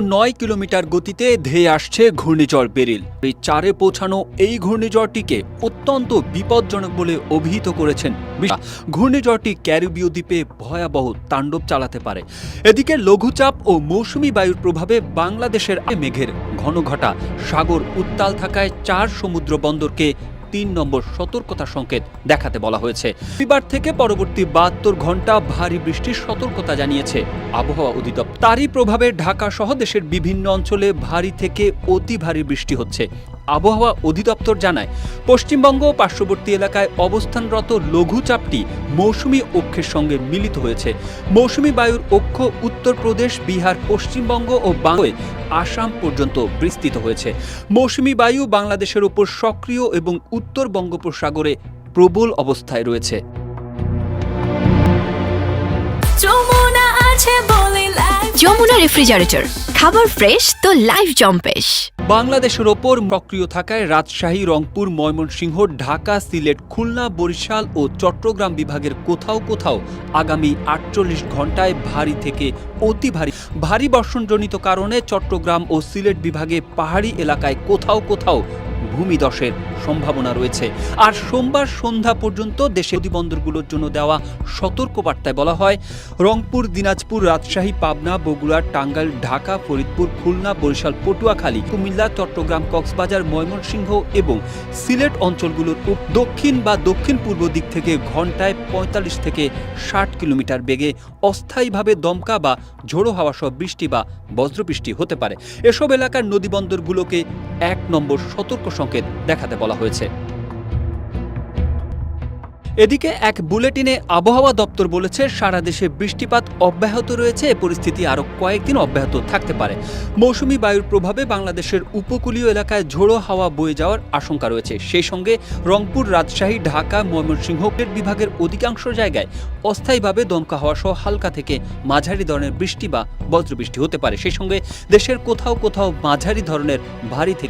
9 kilometre গতিতে ধেয়ে আসছে ঘূর্ণিঝড় বেরিল। এই চারে পৌঁছানো এই ঘূর্ণিঝড়টিকে অত্যন্ত বিপজ্জনক বলে অভিহিত করেছেন। ঘূর্ণিঝড়টি ক্যারিবীয় দ্বীপে ভয়াবহ তাণ্ডব চালাতে পারে। এদিকে লঘুচাপ ও মৌসুমী বায়ুর প্রভাবে বাংলাদেশের মেঘের ঘনঘটা সাগর উত্তাল থাকায় 4 সমুদ্র বন্দরকে 3 নম্বর সতর্কতা সংকেত দেখাতে বলা হয়েছে। রবিবার থেকে পরবর্তী 72 ঘন্টা ভারী বৃষ্টির সতর্কতা জানিয়েছে আবহাওয়া অধিদপ্তর। তারই প্রভাবে ঢাকা সহ দেশের বিভিন্ন অঞ্চলে ভারী থেকে অতি ভারী বৃষ্টি হচ্ছে। আবহাওয়া অধিদপ্তর জানায়, পশ্চিমবঙ্গ ও পার্শ্ববর্তী এলাকায় অবস্থানরত লঘুচাপটি মৌসুমী অক্ষের সঙ্গে মিলিত হয়েছে। মৌসুমী বায়ুর অক্ষ উত্তরপ্রদেশ, বিহার, পশ্চিমবঙ্গ ও বাংলায় আসাম পর্যন্ত বিস্তৃত হয়েছে। মৌসুমী বায়ু বাংলাদেশের উপর সক্রিয় এবং উত্তর বঙ্গোপসাগরে প্রবল অবস্থায় রয়েছে। যমুনা রেফ্রিজারেটর, খাবার ফ্রেশ তো লাইফ জম্পেশ। বাংলাদেশের ওপর সক্রিয় থাকায় রাজশাহী, রংপুর, ময়মনসিংহ, ঢাকা, সিলেট, খুলনা, বরিশাল ও চট্টগ্রাম বিভাগের কোথাও কোথাও আগামী 48 ঘন্টায় ভারী থেকে অতি ভারী বর্ষণজনিত কারণে চট্টগ্রাম ও সিলেট বিভাগে পাহাড়ি এলাকায় কোথাও কোথাও ভূমিধসের সম্ভাবনা রয়েছে। আর সোমবার সন্ধ্যা পর্যন্ত দেশের নদীবন্দরগুলোর জন্য দেওয়া সতর্কবার্তায় বলা হয়, রংপুর, দিনাজপুর, রাজশাহী, পাবনা, বগুড়া, টাঙ্গাইল, ঢাকা, ফরিদপুর, খুলনা, বরিশাল, পটুয়াখালী, কুমিল্লা, চট্টগ্রাম, কক্সবাজার, ময়মনসিংহ এবং সিলেট অঞ্চলগুলোর দক্ষিণ বা দক্ষিণ পূর্ব দিক থেকে ঘন্টায় 45 থেকে 60 কিলোমিটার বেগে অস্থায়ীভাবে দমকা বা ঝোড়ো হাওয়া সহ বৃষ্টি বা বজ্রবৃষ্টি হতে পারে। এসব এলাকার নদীবন্দরগুলোকে 1 নম্বর সতর্ক সংকেত দেখাতে বলা হয়েছে। এদিকে এক বুলেটিনে আবহাওয়া দপ্তর বলেছে, সারা দেশে বৃষ্টিপাত অব্যাহত রয়েছে। এ পরিস্থিতি আরও কয়েকদিন অব্যাহত থাকতে পারে। মৌসুমী বায়ুর প্রভাবে বাংলাদেশের উপকূলীয় এলাকায় ঝোড়ো হাওয়া বয়ে যাওয়ার আশঙ্কা রয়েছে। সেই সঙ্গে রংপুর, রাজশাহী, ঢাকা, ময়মনসিংহ বিভাগের অধিকাংশ জায়গায় অস্থায়ীভাবে দমকা হাওয়া সহ হালকা থেকে মাঝারি ধরনের বৃষ্টি বা বজ্রবৃষ্টি হতে পারে। সেই সঙ্গে দেশের কোথাও কোথাও মাঝারি ধরনের ভারী থেকে